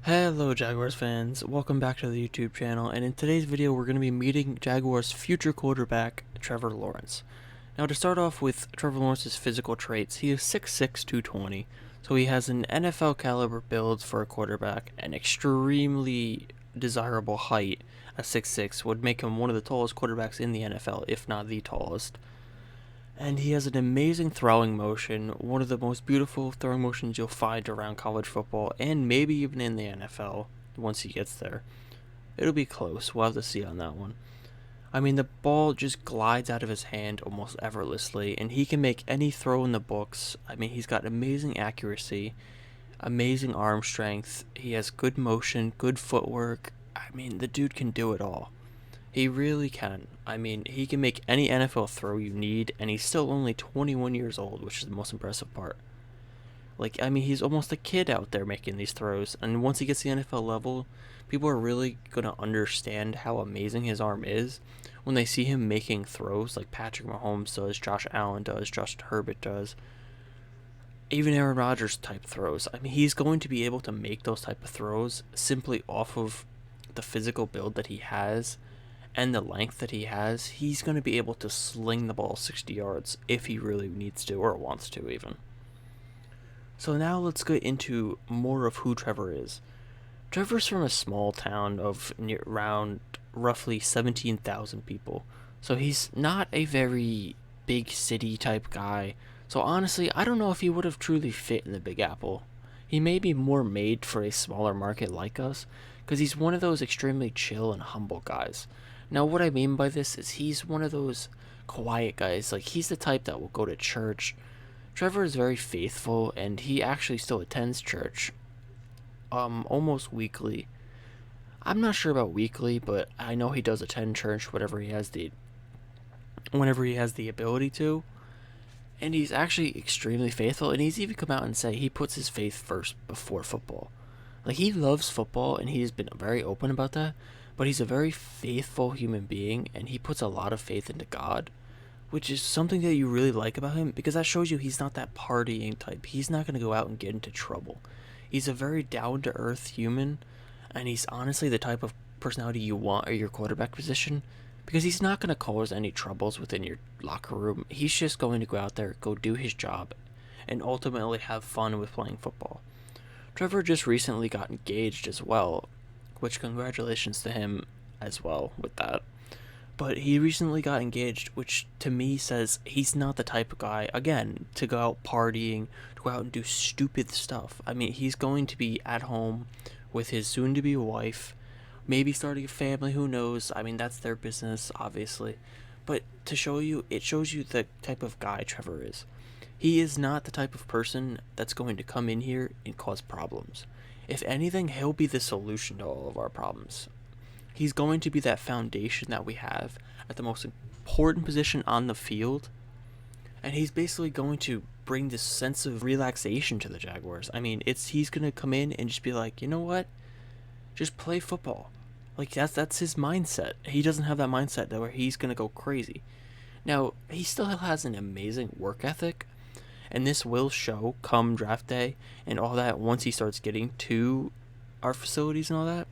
Hello Jaguars fans, welcome back to the YouTube channel, and in today's video we're going to be meeting Jaguars future quarterback Trevor Lawrence. Now to start off with Trevor Lawrence's physical traits, he is 6'6", 220, so he has an NFL caliber build for a quarterback, an extremely desirable height at 6'6", would make him one of the tallest quarterbacks in the NFL, if not the tallest. And he has an amazing throwing motion, one of the most beautiful throwing motions you'll find around college football, and maybe even in the NFL once he gets there. It'll be close, we'll have to see on that one. I mean, the ball just glides out of his hand almost effortlessly, and he can make any throw in the books. I mean, he's got amazing accuracy, amazing arm strength, he has good motion, good footwork. I mean, the dude can do it all. He really can. I mean, he can make any NFL throw you need, and he's still only 21 years old, which is the most impressive part. Like, I mean, he's almost a kid out there making these throws, and once he gets to the NFL level, people are really going to understand how amazing his arm is when they see him making throws like Patrick Mahomes does, Josh Allen does, Josh Herbert does, even Aaron Rodgers type throws. I mean, he's going to be able to make those type of throws simply off of the physical build that he has and the length that he has. He's going to be able to sling the ball 60 yards if he really needs to or wants to even. So now let's get into more of who Trevor is. Trevor's from a small town of around roughly 17,000 people. So he's not a very big city type guy. So honestly, I don't know if he would have truly fit in the Big Apple. He may be more made for a smaller market like us, because he's one of those extremely chill and humble guys. Now, what I mean by this is he's one of those quiet guys. Like, he's the type that will go to church. Trevor is very faithful, and he actually still attends church, almost weekly. I'm not sure about weekly, but I know he does attend church whenever he has the ability to. And he's actually extremely faithful, and he's even come out and say he puts his faith first before football. Like, he loves football, and he's been very open about that, but he's a very faithful human being, and he puts a lot of faith into God, which is something that you really like about him, because that shows you he's not that partying type. He's not going to go out and get into trouble. He's a very down-to-earth human, and he's honestly the type of personality you want at your quarterback position, because he's not going to cause any troubles within your locker room. He's just going to go out there, go do his job, and ultimately have fun with playing football. Trevor just recently got engaged as well, which congratulations to him as well with that. But he recently got engaged, which to me says he's not the type of guy, again, to go out partying, to go out and do stupid stuff. I mean, he's going to be at home with his soon-to-be wife, maybe starting a family, who knows. I mean, that's their business, obviously. But to show you, it shows you the type of guy Trevor is. He is not the type of person that's going to come in here and cause problems. If anything, he'll be the solution to all of our problems. He's going to be that foundation that we have at the most important position on the field, and he's basically going to bring this sense of relaxation to the Jaguars. I mean, he's going to come in and just be like, you know what? Just play football. Like, that's his mindset. He doesn't have that mindset that where he's going to go crazy. Now, he still has an amazing work ethic, and this will show come draft day and all that once he starts getting to our facilities and all that.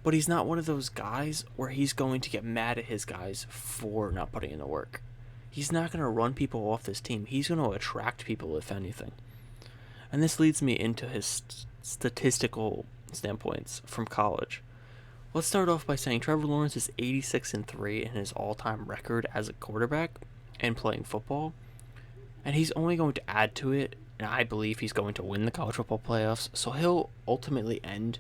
But he's not one of those guys where he's going to get mad at his guys for not putting in the work. He's not going to run people off this team. He's going to attract people, if anything. And this leads me into his statistical standpoints from college. Let's start off by saying Trevor Lawrence is 86-3 in his all-time record as a quarterback and playing football. And he's only going to add to it, and I believe he's going to win the college football playoffs. So he'll ultimately end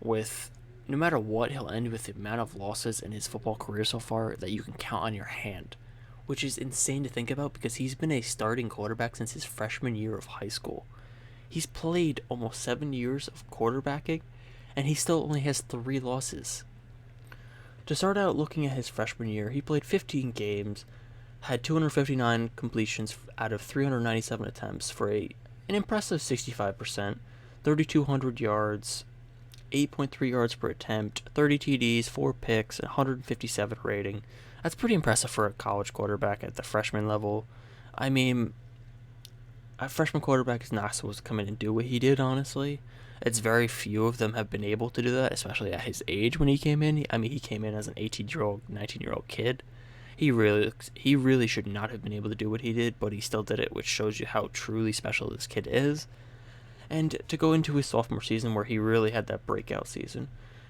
with, no matter what, he'll end with the amount of losses in his football career so far that you can count on your hand, which is insane to think about because he's been a starting quarterback since his freshman year of high school. He's played almost 7 years of quarterbacking, and he still only has 3 losses. To start out looking at his freshman year, he played 15 games, had 259 completions out of 397 attempts for an impressive 65%, 3,200 yards, 8.3 yards per attempt, 30 TDs, 4 picks, and 157 rating. That's pretty impressive for a college quarterback at the freshman level. I mean, a freshman quarterback is not supposed to come in and do what he did, honestly. It's very few of them have been able to do that, especially at his age when he came in. I mean, he came in as an 18-year-old, 19-year-old kid. He really should not have been able to do what he did, but he still did it, which shows you how truly special this kid is. And to go into his sophomore season where he really had that breakout season,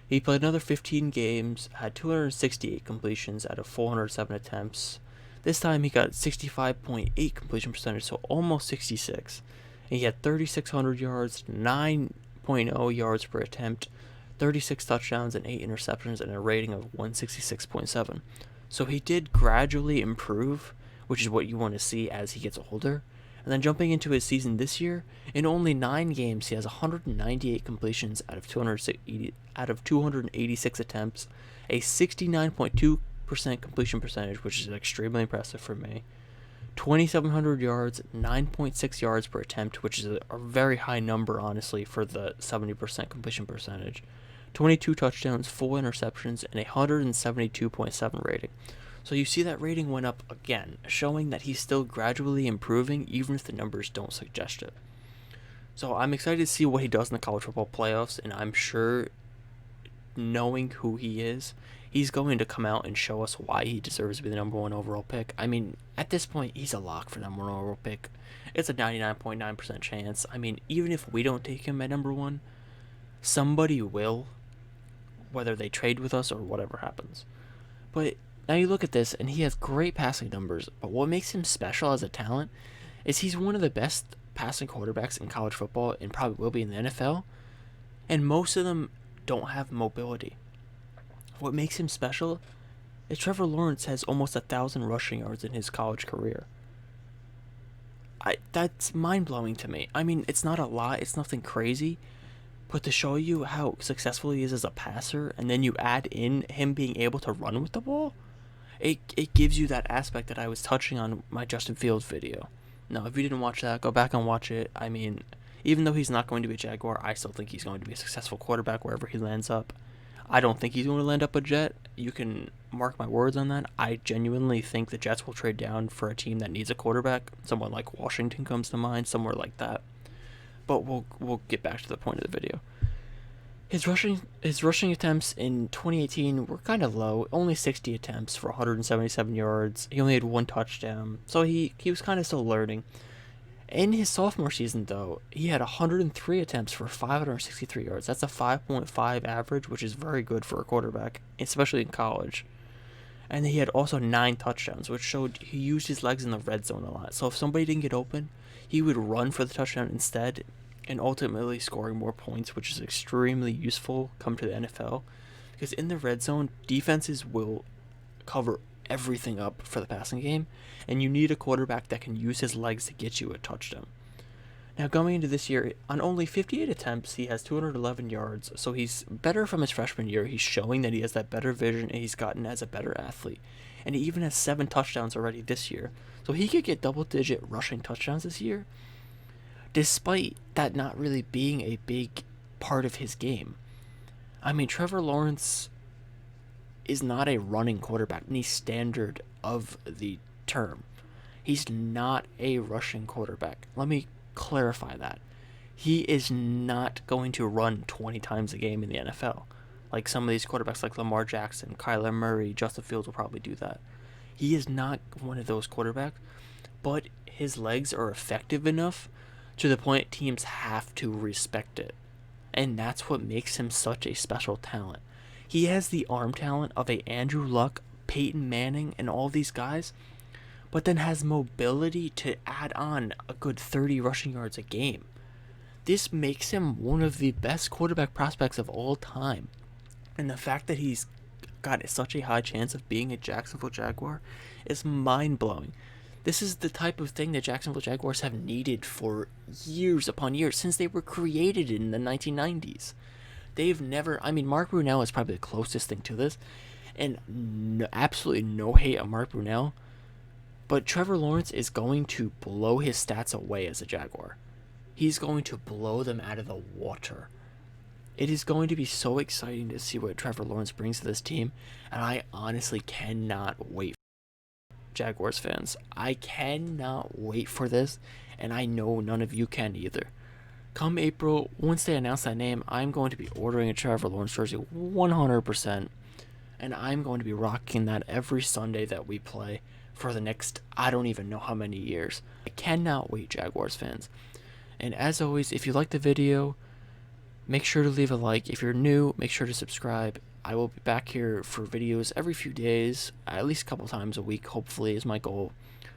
he played another 15 games, had 268 completions out of 407 attempts. This time he got 65.8 completion percentage, so almost 66. And he had 3,600 yards, 9.0 yards per attempt, 36 touchdowns and 8 interceptions, and a rating of 166.7. So he did gradually improve, which is what you want to see as he gets older. And then jumping into his season this year, in only 9 games, he has 198 completions out of 286 attempts, a 69.2% completion percentage, which is extremely impressive for me. 2,700 yards, 9.6 yards per attempt, which is a very high number, honestly, for the 70% completion percentage. 22 touchdowns, 4 interceptions, and a 172.7 rating. So you see that rating went up again, showing that he's still gradually improving, even if the numbers don't suggest it. So I'm excited to see what he does in the college football playoffs, and I'm sure, knowing who he is, he's going to come out and show us why he deserves to be the number 1 overall pick. I mean, at this point, he's a lock for number 1 overall pick. It's a 99.9% chance. I mean, even if we don't take him at number 1, somebody will, whether they trade with us or whatever happens. But now you look at this, and he has great passing numbers, but what makes him special as a talent is he's one of the best passing quarterbacks in college football and probably will be in the NFL, and most of them don't have mobility. What makes him special is Trevor Lawrence has almost 1,000 rushing yards in his college career. That's mind-blowing to me. I mean, it's not a lot, it's nothing crazy, but to show you how successful he is as a passer, and then you add in him being able to run with the ball, it gives you that aspect that I was touching on my Justin Fields video. Now, if you didn't watch that, go back and watch it. I mean, even though he's not going to be a Jaguar, I still think he's going to be a successful quarterback wherever he lands up. I don't think he's going to land up a Jet. You can mark my words on that. I genuinely think the Jets will trade down for a team that needs a quarterback. Someone like Washington comes to mind, somewhere like that. But we'll get back to the point of the video. His rushing attempts in 2018 were kind of low, only 60 attempts for 177 yards. He only had 1 touchdown, so he was kind of still learning. In his sophomore season, though, he had 103 attempts for 563 yards. That's a 5.5 average, which is very good for a quarterback, especially in college. And he had also 9 touchdowns, which showed he used his legs in the red zone a lot. So if somebody didn't get open, he would run for the touchdown instead, and ultimately scoring more points, which is extremely useful come to the NFL. Because in the red zone, defenses will cover everything up for the passing game, and you need a quarterback that can use his legs to get you a touchdown. Now, going into this year, on only 58 attempts, he has 211 yards, so he's better from his freshman year. He's showing that he has that better vision, and he's gotten as a better athlete. And he even has 7 touchdowns already this year. So he could get double-digit rushing touchdowns this year, despite that not really being a big part of his game. I mean, Trevor Lawrence is not a running quarterback, any standard of the term. He's not a rushing quarterback. Let me clarify that. He is not going to run 20 times a game in the NFL. Like some of these quarterbacks like Lamar Jackson, Kyler Murray, Justin Fields will probably do that. He is not one of those quarterbacks, but his legs are effective enough to the point teams have to respect it. And that's what makes him such a special talent. He has the arm talent of a Andrew Luck, Peyton Manning, and all these guys, but then has mobility to add on a good 30 rushing yards a game. This makes him one of the best quarterback prospects of all time. And the fact that he's got such a high chance of being a Jacksonville Jaguar is mind-blowing. This is the type of thing that Jacksonville Jaguars have needed for years upon years, since they were created in the 1990s. They've never, I mean, Mark Brunell is probably the closest thing to this, and absolutely no hate on Mark Brunell, but Trevor Lawrence is going to blow his stats away as a Jaguar. He's going to blow them out of the water. It is going to be so exciting to see what Trevor Lawrence brings to this team, and I honestly cannot wait. Jaguars fans, I cannot wait for this, and I know none of you can either. Come April, once they announce that name, I'm going to be ordering a Trevor Lawrence jersey 100%. And I'm going to be rocking that every Sunday that we play for the next, I don't even know how many years. I cannot wait, Jaguars fans. And as always, if you like the video, make sure to leave a like. If you're new, make sure to subscribe. I will be back here for videos every few days, at least a couple times a week, hopefully, is my goal,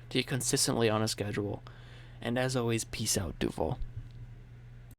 to get consistently on a schedule. And as always, peace out, Duval.